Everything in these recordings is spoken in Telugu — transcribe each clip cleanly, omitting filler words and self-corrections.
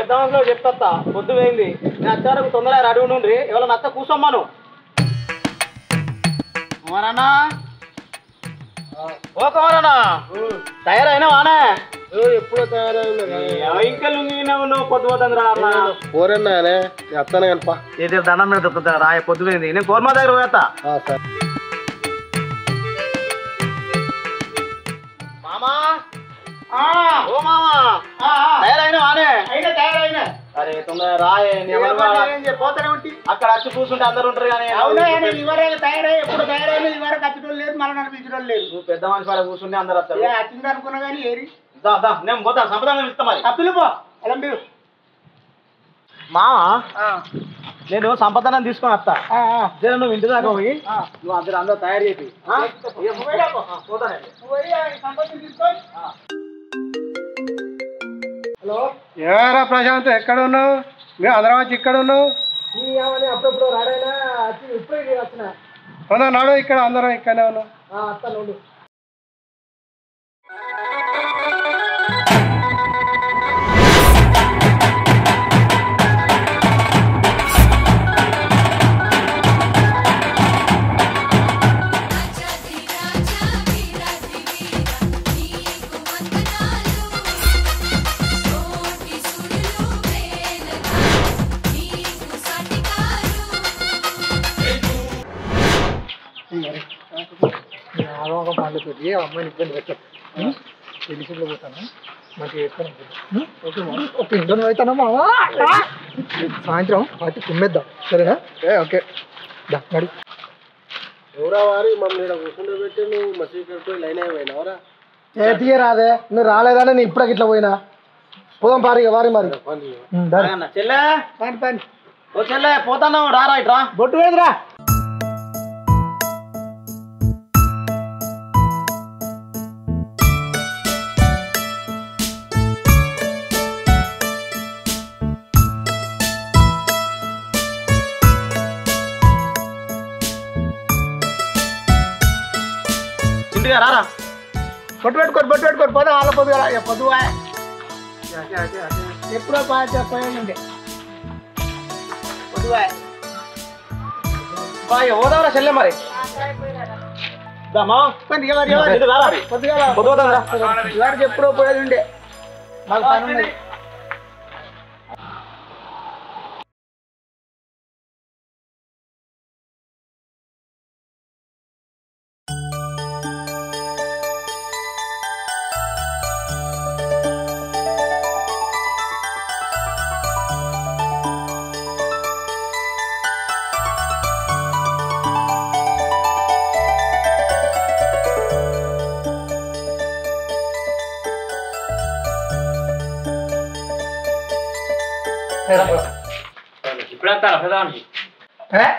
పెద్ద మనసులో చెప్తా పొద్దు పోయింది నేను వచ్చారకు తొందరగా రెడీ ఉండి ఎవరో నత్త కూర్చోమ్మాను కుమారన్నా ఓ కుమారన్నా తయారైనా వానే ఎప్పుడో తయారైనా ఇంకా నువ్వు పొద్దు పోతుందిరా పోరన్నా వస్తాను కనుపా ఏదో దండం మీద దొరుకుతా రా పొద్దు పోయింది నేను కోర్మా దగ్గర పోతా సరే మామా ఓ మామా తయారైనా వానే తయారైనా అరే తొందరగా రాయే పోతానే ఉంటే అక్కడ వచ్చి కూర్చుంటే అందరు ఉంటారు కానీ ఇవరే తయారై ఎప్పుడు తయారైనా ఇవరే ఖచ్చితం లేదు మళ్ళీ నడిపించడం లేదు నువ్వు పెద్ద మనిషి వాళ్ళ కూర్చుంటే అందరు వస్తారు వచ్చింది అనుకున్నా కానీ ఏరి నేను పోతాను సంపదానం ఇస్తా మరి పిలుపో ఎలా మీరు మామా నేను సంపదానం తీసుకొని వస్తా జర నువ్వు ఇంటి దాకా పోయి నువ్వు అందరూ తయారు చేసి హలో ఏరా ప్రశాంత్ ఎక్కడ ఉన్నావు మేము అందరం వచ్చి ఇక్కడ ఉన్నావు అప్పుడప్పుడు రాడైనా ఇప్పుడే వచ్చిన అవునా నాడు ఇక్కడ అందరం ఇక్కడనే ఉన్నాం వస్తాను పెట్టి అమ్మాయిని ఇబ్బంది పెట్టాను పెళ్లిలో పోతాను మంచిగా చెప్తాను ఒక ఇంట్లో అవుతాను మావా సాయంత్రం వాటి కుమ్మేద్దాం సరేనా ఓకే నడి ఎవరా వారి మమ్మల్ని కూర్చుంటే పెట్టి నువ్వు మసీదు లైన్ అయిపోయినావరా తీయ రాదే నువ్వు రాలేదని నేను ఇప్పటికి ఇట్లా పోయినా పోదాం పారి వారి మరి చెల్లె ఓ చెల్లె పోతాను రారా ఇట్రా బొట్టు వేదిరా ఇంటిగా రారా బొట్టు పెట్టుకోరు పోదా వాళ్ళ పొద్దుగా ఎప్పుడో పోయిందండి పొద్దుగా ఓదావరా చెల్లె మరి ఇవాడికి ఎప్పుడో పోయేది ఉండే మాకు పని ఉన్నది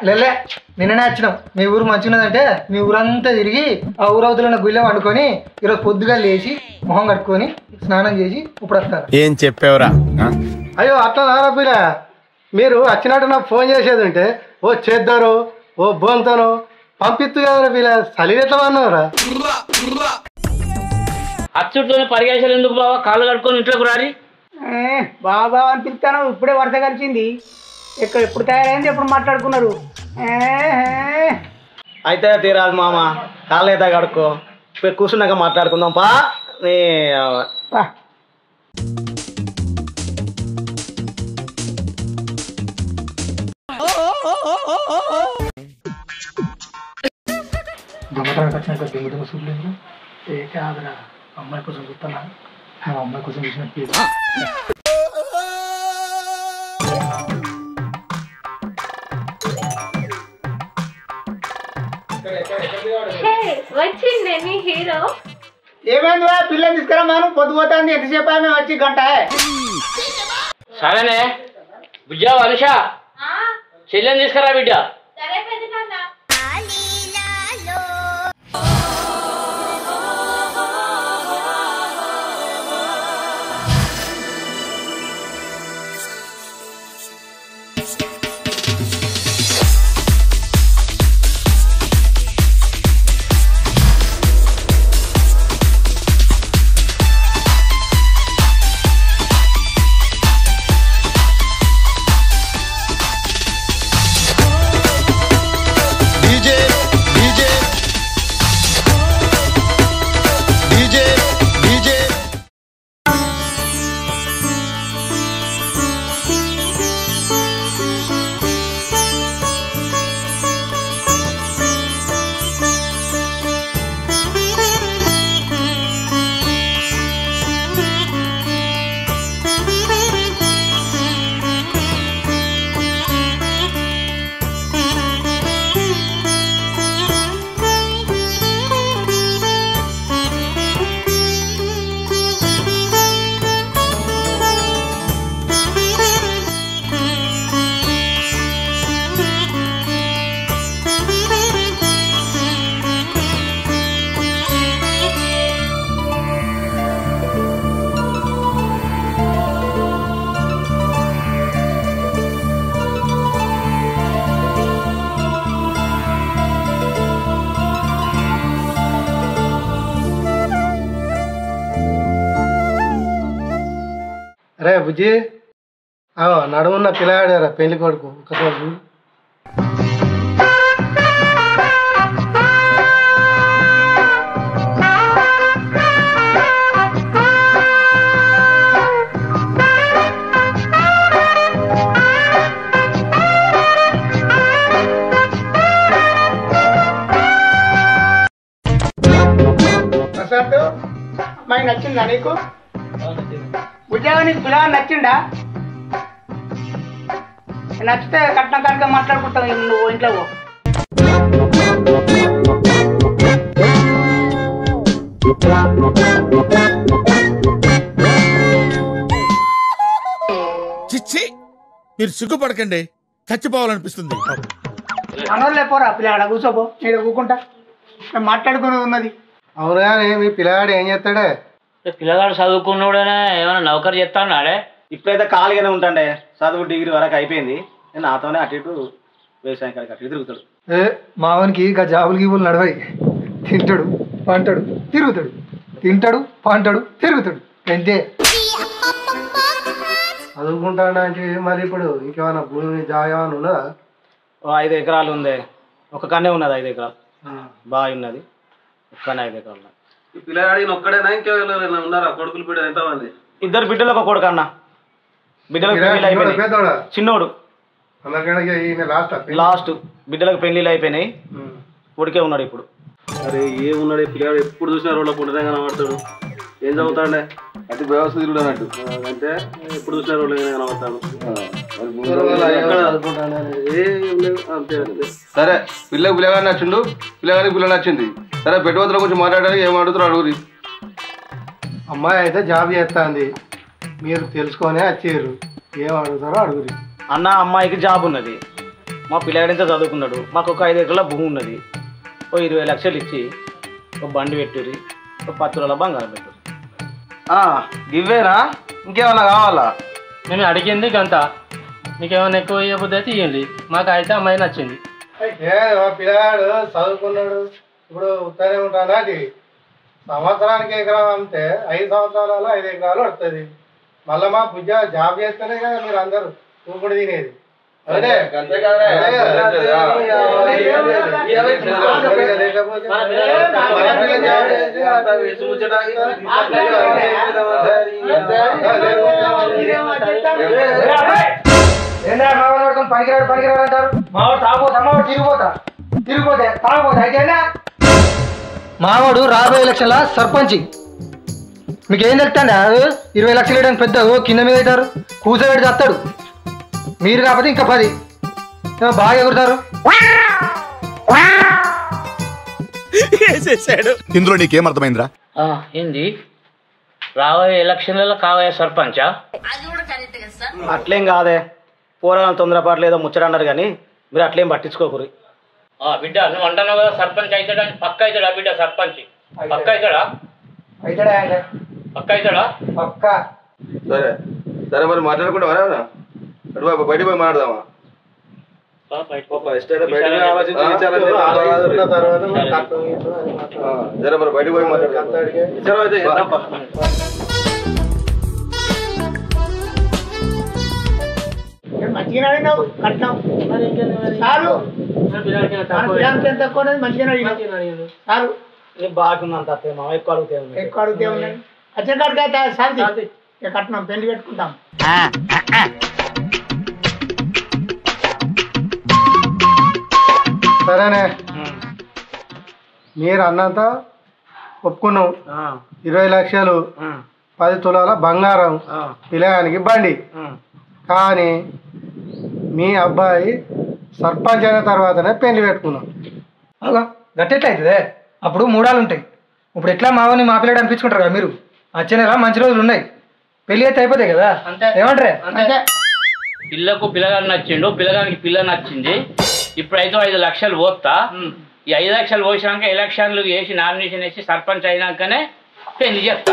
లేలే నిన్ననే వచ్చినాం మీ ఊరు మంచిగున్నదంటే మీ ఊరంతా తిరిగి ఆ ఊరవతల గుళ్ళె వండుకొని ఈరోజు పొద్దుగా లేచి మొహం కట్టుకొని స్నానం చేసి ఇప్పుడు వస్తారు. ఏం చెప్పావురా? అయ్యో అట్లా రారా పిల్ల, మీరు వచ్చినట్టు నాకు ఫోన్ చేసేది ఉంటే ఓ చేద్దారు ఓ బోన్తాను పంపిస్తు కదరా పిల్ల, చలి ఎట్లా అన్నావురా? అచ్చుట్లోనే పరిగేశాలు ఎందుకు బావా, కాళ్ళు కట్టుకొని ఇంట్లోకి రారి. బాబా అని పిలుస్తాను, ఇప్పుడే వరుస కలిసింది. ఎప్పుడు తయారైంది, ఎప్పుడు మాట్లాడుకున్నారు. అయితే తీరాదు మామ, కాళ్ళు అయితే కడుక్కో, కూర్చున్నాక మాట్లాడుకుందాం పా. దొంగతనానికి వచ్చినాక దొంగ చూడలేదు. ఏ కాదురా, అమ్మాయి కోసం చూస్తున్నా, మా అమ్మాయి కోసం చూసినట్టు. వచ్చిండే నీ హీరో. ఏమైంది పిల్లని తీసుకురామాను, పొద్దుపోతుంది, ఎంతసేపు ఆమె వచ్చి గంట. సరేనే బిడ్డ అనుష, చెల్లెని తీసుకురా బిడ్డ. అరే బుజ్జి నడుమున్న పిల్లాడారా పెళ్లి కొడుకు ఒకసారి చూడు. ప్రసాద్ అమ్మాయి నచ్చిందా నీకు? ఉద్యోగం నీకు పిల్లగా నచ్చిందా? నచ్చితే కట్నం కనుక మాట్లాడుకుంటావు నువ్వు ఇంట్లో పో. చిచ్చి మీరు సిగ్గుపడకండి, చచ్చిపోవాలనిపిస్తుంది. మనోళ్ళే పోరా పిల్లగాడ కూర్చోపో, నేను కూకుంటా, మేము మాట్లాడుకునేది ఉన్నది. అవును కానీ మీ పిల్లాడు ఏం చేస్తాడే? పిల్లగాడు చదువుకున్నాడనే ఏమైనా నౌకరు చెప్తాడే. ఇప్పుడైతే ఖాళీగానే ఉంటాండే, చదువు డిగ్రీ వరకు అయిపోయింది. నేను నాతోనే అటు ఇటు వ్యవసాయం కాడికి అటు ఇటు తిరుగుతాడు. మావనికి ఇక జాబులు గీబులు నడవాయి. తింటాడు పంటాడు తిరుగుతాడు, తింటాడు పంటాడు తిరుగుతాడు, అంతే. చదువుకుంటాడానికి మరి ఇప్పుడు ఇంకేమైనా భూమి జాగా ఏమైనా ఉన్నదా? 5 ఎకరాలు ఉంది, ఒక కన్నే ఉన్నది. 5 ఎకరాలు బాగా ఉన్నది, ఒక్కనే 5 ఎకరాలు ఉన్నది. ఈ పిల్లగాడికి ఒక్కడేనా ఇంకెవరైనా ఉన్నారా? కొడుకులు బిడ్డ ఎంతమంది? 2 బిడ్డలకు ఒక కొడుకు అన్న. బిడ్డలకు పెళ్లిళ్ళు అయిపోయినాయి. చిన్నోడు లాస్ట్, బిడ్డలకు పెళ్లిళ్ళు అయిపోయినాయి, ఉడికే ఉన్నాడు ఇప్పుడు. అరే ఏమున్నాడు పిల్లగాడు? ఎప్పుడు చూసినా రోడ్ల పుట్టనే కనబడతాడు. ఏం చదువుతాడే? అతి వ్యవస్థ తిరుగుడు అన్నట్టు. అంటే ఎప్పుడు చూసినా రోడ్ల కనబడతాడు. అంతే అంతే. సరే పిల్లకి పిల్లగాడు నచ్చిండు, పిల్లగానికి పిల్ల నచ్చింది. సరే పెట్టుబడుల గురించి మాట్లాడడానికి ఏం అడుగుతారు అడుగురి. అమ్మాయి అయితే జాబ్ చేస్తుంది, మీరు తెలుసుకొనే వచ్చారు, ఏం అడుగుతారో అడుగురి. అన్న అమ్మాయికి జాబ్ ఉన్నది, మా పిల్లగాడింత చదువుకున్నాడు, మాకు ఒక 5 ఎకరాల భూమి ఉన్నది. ఓ 20 లక్షలు ఇచ్చి ఒక బండి పెట్టుర్రి, ఒక 10 తులాల బంగారం పెట్టు. ఇవేనా ఇంకేమన్నా కావాలా? నేను అడిగింది గంత, మీకేమైనా ఎక్కువ ఇవ్వబుద్ధి అయితే ఇవ్వండి, మాకు అయితే అమ్మాయి నచ్చింది. పిల్లగాడు చదువుకున్నాడు, ఇప్పుడు ఉత్తరే ఉంటానా? సంవత్సరానికి ఎకరం అంటే 5 సంవత్సరాలలో 5 ఎకరాలు వస్తుంది. మళ్ళీ మా పూజ జాబ్ చేస్తేనే కదా మీరు అందరూ కూకుడు తినేది. అదే పనికిరాడు పనికిరాడు అంటారు. మావాడు తాగపోతా, అమ్మవాడు తిరిగిపోతే తాగపోతా అయితేనా? మావాడు రాబోయే ఎలక్షన్ల సర్పంచి. మీకు ఏం తెలుస్తాండి? 20 లక్షలు వేయడానికి పెద్ద కింద మీద అవుతారు, కూర్చోబెట్టి చేస్తాడు. మీరు కాకపోతే ఇంకా 10 బాగా ఎగురుతారు. ఇందులో నీకేం అర్థమైందిరా? ఏంది రాబోయే ఎలక్షన్లలో కాబోయే సర్పంచా? అట్లేం కాదే, పోరాలు తొందరపాట్లు ఏదో ముచ్చట అన్నారు కానీ మీరు అట్లేం పట్టించుకోకూరి. బిడ్డ నువ్వు అంటున్నావు కదా సర్పంచ్ అవుతాడా? పక్క అవుతాడా బిడ్డ సర్పంచ్? పక్క అవుతాడా? పక్క అవుతాడా? పక్క. సరే సరే మరి మాట్లాడకుండా అటు బయట పోయి మాట్లాడదామా? సరే మరి బయట పోయి మాట్లాడదాం. మంచిగా అడిగినావు కట్నం చాలు, తక్కువ మంచిగా అడిగినావు చాలు. బాగుందంత అత్తేమో, ఎక్కువ అడిగితే ఎక్కువ అడిగితే ఉన్నాయి. వచ్చే కాడికి సార్ కట్నం పెళ్లి పెట్టుకుంటాం. సరేనే, మీరు అన్నంత ఒప్పుకున్నాం. 20 లక్షలు 10 తులాల బంగారం, పిల్లగానికి బండి. కానీ మీ అబ్బాయి సర్పంచ్ అయిన తర్వాతనే పెళ్లి పెట్టుకున్నాం. అలా గట్టెట్లయితే అప్పుడు 3 ఏళ్ళు ఉంటాయి. ఇప్పుడు ఎట్లా మావని మా పిల్లడు అనిపించుకుంటారు కదా మీరు. వచ్చే నెల మంచి రోజులు ఉన్నాయి, పెళ్లి అయితే అయిపోతాయి కదా. ఏమంటారే? అంతే. పిల్లకు పిల్లగాడు నచ్చిండు, పిల్లగానికి పిల్ల నచ్చింది. ఇప్పుడైతే 5 లక్షలు పోతా. ఈ 5 లక్షలు పోసినాక ఎలక్షన్లు వేసి నామినేషన్ వేసి సర్పంచ్ అయినాకనే పెళ్లి చేస్తా.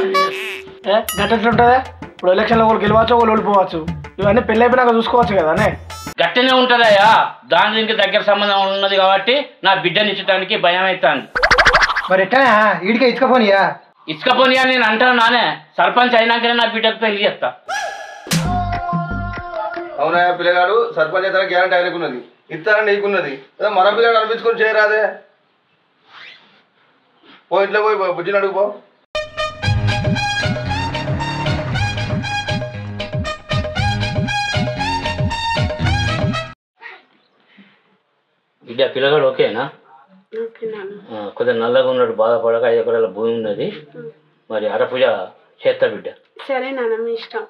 గట్టెట్లుంటుందా? ఇప్పుడు ఎలక్షన్లో వాళ్ళు గెలవచ్చు, వాళ్ళు ఓడిపోవచ్చు. ఇవన్నీ పెళ్ళి అయిపోయినాక చూసుకోవచ్చు కదా. గట్టనే ఉంటుందయ్యా, దాని దీనికి దగ్గర సంబంధం ఉన్నది కాబట్టి నా బిడ్డనిచ్చడానికి భయం అవుతాను. మరి ఎట్టా ఈడికే ఇచ్చుకపోనియా? ఇసుకపోనియా నేను అంటాను నానే, సర్పంచ్ అయినాకనే నా బిడ్డకు పెళ్లి చేస్తా. అవునా పిల్లగాడు సర్పంచ్ అయితే గ్యారంటీ ఆయనకున్నది ఇస్తారని నీకున్నది ఏదో మన పిల్లగాడు అనిపించుకొని చేయరాదే పో ఇంట్లో పోయి బుజ్జిని అడుగుపో బిడ్డ పిల్లగాడు ఓకేనా కొద్దిగా నల్లగా ఉన్నాడు బాధపడక 5 ఎకరాల భూమి ఉన్నది మరి అరపూజ చేస్తా బిడ్డ సరే నాన్న మీ ఇష్టం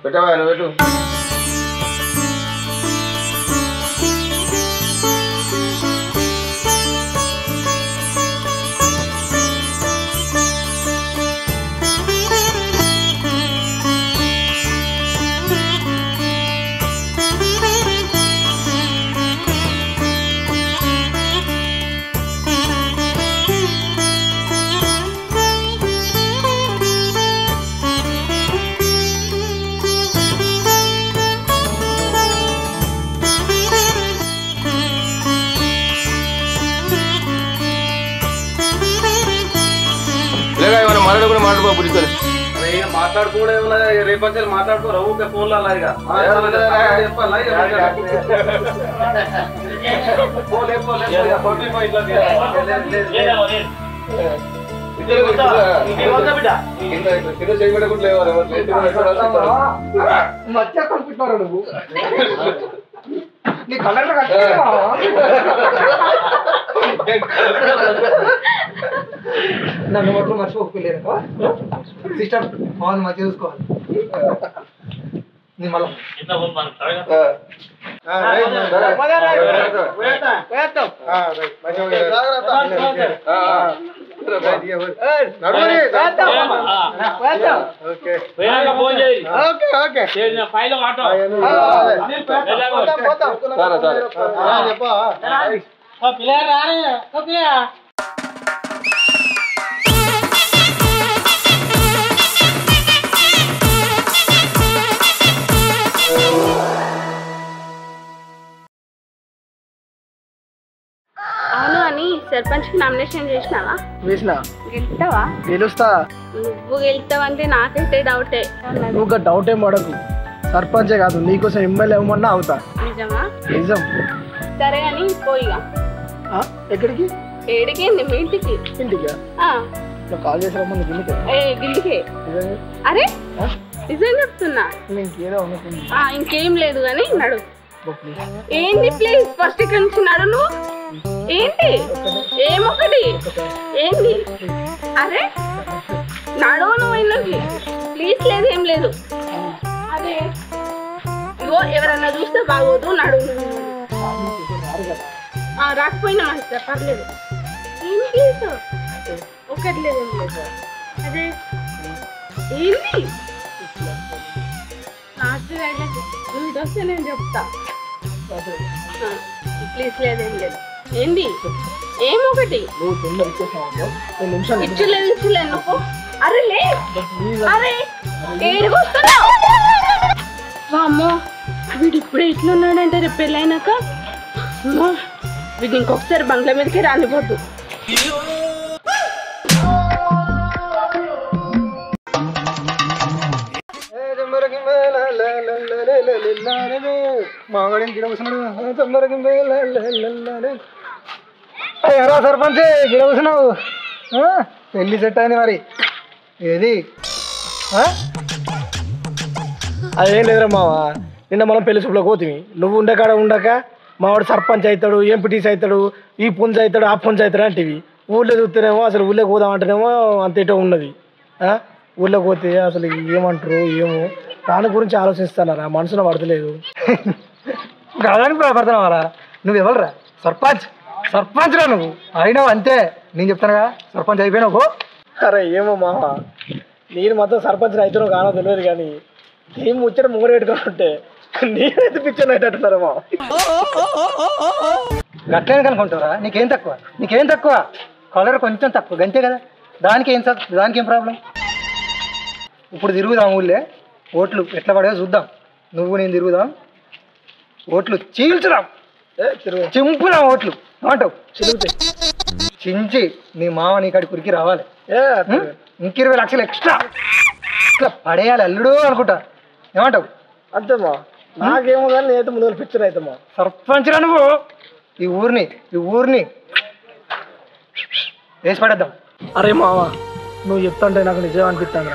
పెట్టవా నువ్వు పెట్టు మాట్లాడుకో పుట్టించాలి మాట్లాడుకోవడం ఏమన్నా రేపటి మాట్లాడుకో రవ్వుకే ఫోన్లో అలాగా మధ్య కనుకుంటున్నారా నువ్వు నీ కలర్ నన్ను మాత్రం మర్చిపోలేరు సిస్టమ్ అవును మంచిగా చూసుకోవాలి నీ మళ్ళీ అవును అని సర్పంచ్ కి నామినేషన్ చేసినావా? వేసినా. గెలుస్తావా? గెలుస్తా. నువ్వు గెలుస్తావంటే నాకైతే డౌటే. నువ్వు డౌట్ ఏం పడకు, సర్పంచే కాదు నీకోసం ఎమ్మెల్యే అవ్వమన్నా అవుతా. నిజమా? నిజం. సరే అని పోయిగా. ఎక్కడికి? ఏడికి? మీ ఇంటికి. ఇంటికా? కాల్ చేసి రమ్మని గిల్లికే. గిల్లికే. అరే నిజం చెప్తున్నా. ఇంకేం లేదు కానీ నడు. ఏంటి ప్లీజ్ ఫస్ట్ ఇక్కడ నుంచి నడు. నువ్వు ఏంటి ఏమొకటి ఏంటి? అరే నడువు నువ్వు ఇల్లుకి ప్లీజ్. లేదు ఏం లేదు. అదే ఇగో ఎవరన్నా చూస్తే బాగోదు. నడువు. రాకపోయినా మంచిదా పర్లేదు. ఏం ప్లీజ్ ఒకటి లేదు ఏం లేదు. అదే ఏంటి లాస్ట్ నువ్వు వస్తే నేను చెప్తా. ప్లీజ్ లేదేం లేదు. ఏంటి ఏమొకటి ఇచ్చలేదు ఇచ్చలేదు నువ్వు. అరే లే. అరే ఏడుకొస్తున్నావు? వామ్మో వీడు ఇప్పుడే ఇట్లున్నాడంటే రేపు పెళ్ళైనాక అమ్మో, వీడిని ఇంకొకసారి బంగ్లా మీదకి రానిపోద్దు. ఎలా సర్పంచ్ గిడ కూర్చున్నావు? పెళ్ళి సెట్ అయింది మరి. ఏది అదేం లేదురా మామ, నిన్న మనం పెళ్లి చూపులోకి పోతుంది. నువ్వు ఉండకాడ ఉండక మావాడు సర్పంచ్ అవుతాడు, ఎంపీటీసీ అవుతాడు, ఈ పుంజ అవుతాడు, ఆ పుంజ అవుతాడు అంటివి. ఊళ్ళో చూస్తేనేమో అసలు ఊళ్ళోకి పోదామంటేనేమో అంతేటో ఉన్నది. ఊళ్ళోకి పోతే అసలు ఏమంటారు ఏమో, దాని గురించి ఆలోచిస్తానారా, మనసులో పడతలేదు. కాదానికి భయపడుతున్నావారా? నువ్వు ఎవరురా? సర్పంచ్. సర్పంచ్ రా నువ్వు. అయినావు అంతే. నేను చెప్తానుగా, సర్పంచ్ అయిపోయినావు. అరే ఏమో మామ, నేను మొత్తం సర్పంచ్ రైతును కానో తెలియదు కానీ ఏం ముచ్చట ముంగడు పెట్టుకుని ఉంటే నేనైతే పిక్చర్ అయ్యేటట్టున్నారా మామ. గట్లనే కనుకుంటారా? నీకేం తక్కువ? నీకేం తక్కువ? కలర్ కొంచెం తక్కువ గంతే కదా. దానికి ఏం ప్రాబ్లం? ఇప్పుడు తిరుగుదాం ఊళ్ళే, ఓట్లు ఎట్లా పడేదో చూద్దాం. నువ్వు నేను తిరుగుదాం, ఓట్లు చీల్చుదాం, చింపుదాం ఓట్లు. ఏమంటావు? చించి నీ మామ నీ కాడి కురికి రావాలి. ఇంక 20 లక్షలు ఎక్స్ట్రా ఇట్లా పడేయాలి అల్లుడు అనుకుంటా. ఏమంటావు? అంతేమా, నాకేమో కానీ నేనైతే ముందు పిక్చర్ అవుతామా. సర్పంచ్ రా నువ్వు. ఈ ఊరిని వేసి పడేద్దాం. అరే మామ, నువ్వు చెప్తుంటే నాకు నిజం అనిపిస్తాను.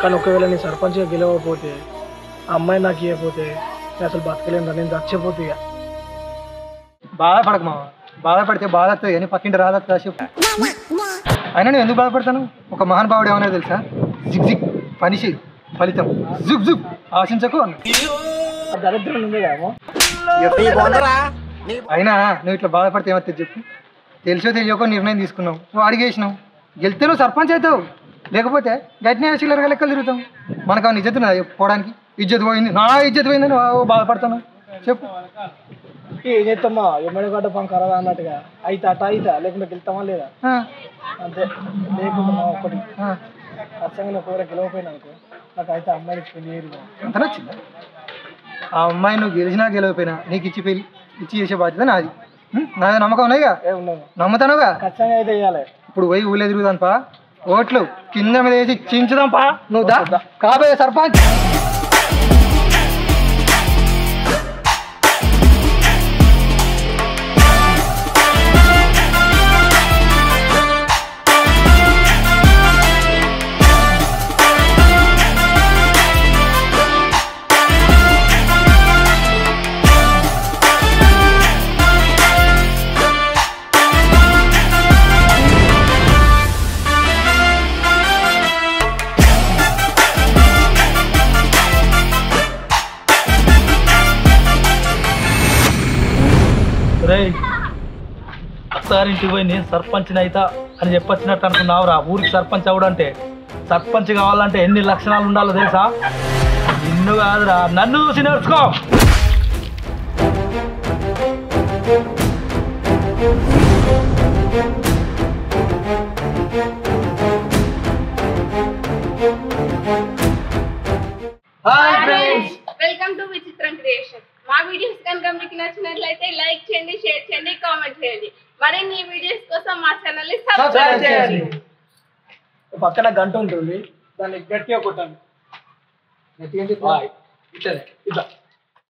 కానీ ఒకవేళ నీ సర్పంచ్గా గెలవకపోతే, ఆ అమ్మాయి నాకు ఇవ్వకపోతే నేను అసలు బతకలేను, నేను చచ్చిపోతే. ఇక బాధపడకు మామ. బాధపడితే బాధ వస్తుంది కానీ పక్కింటి రాదత్తా చెప్పు. అయినా నేను ఎందుకు బాధపడతాను? ఒక మహానుభావుడు ఏమన్నా తెలుసా? జిగ్ జిగ్ పనిషి ఫలితం జుగ్ జుగ్ ఆశించకు అన్న. దరిద్రం ఉంది కామో. అయినా నువ్వు ఇట్లా బాధపడితే ఏమవుతుంది చెప్పు? తెలిసో తెలియకో నిర్ణయం తీసుకున్నావు, నువ్వు అడిగేసినావు. గెలితే నువ్వు సర్పంచ్ అవుతావు, లేకపోతే గట్టినే చిల్లరగా లెక్కలు తిరుగుతాం. మనకు ఆ నిజత పోవడానికి. ఇజ్జత్ పోయింది, నా ఇజ్జత్ పోయిందని బాధపడతాను. చెప్పు ఏం చేస్తామా? ఎమ్మడి గడ్డ పని కరదా అన్నట్టుగా అయితా లేకుండా గెలుతామా లేదా? అంతే. లేకుండా ఒకటి ఖచ్చితంగా కూర గెలవపోయినానుకో, నాకు అయితే అమ్మాయికి పెళ్లి చేయరు. అంత నచ్చిందా? ఆ అమ్మాయి నువ్వు గెలిచినా గెలవపోయినా నీకు ఇచ్చి చేసే బాధ్యత నాది. నాది నమ్మకం ఉన్నాయిగా, నమ్ముతానుగా. ఖచ్చితంగా అయితే వేయాలి. ఇప్పుడు పోయి ఊళ్ళో తిరుగుదాంపా, ఓట్లు కింద మీద వేసి చించుదాంపా. నువ్వు దా కాబోయే సర్పంచ్. ఒకసారి ఇంటికి పోయి నేను సర్పంచ్ని అవుతా అని చెప్పొచ్చినట్టు అనుకున్నావురా. ఊరికి సర్పంచ్ అవడంటే, సర్పంచ్ కావాలంటే ఎన్ని లక్షణాలు ఉండాలో తెలుసా? నిన్ను కాదురా, నన్ను చూసి నేర్చుకో. వెల్కమ్ టు విచిత్రం క్రియేషన్. మా వీడియోస్ కనుక మీకు నచ్చినట్లయితే లైక్ చేయండి, షేర్ చేయండి, కామెంట్ చేయండి. మరిన్ని వీడియోస్ కోసం మా ఛానల్ ని సబ్స్క్రైబ్ చేయండి. పక్కన గంట ఉంటుంది, దాన్ని గట్టిగా కొట్టండి. గట్టిగా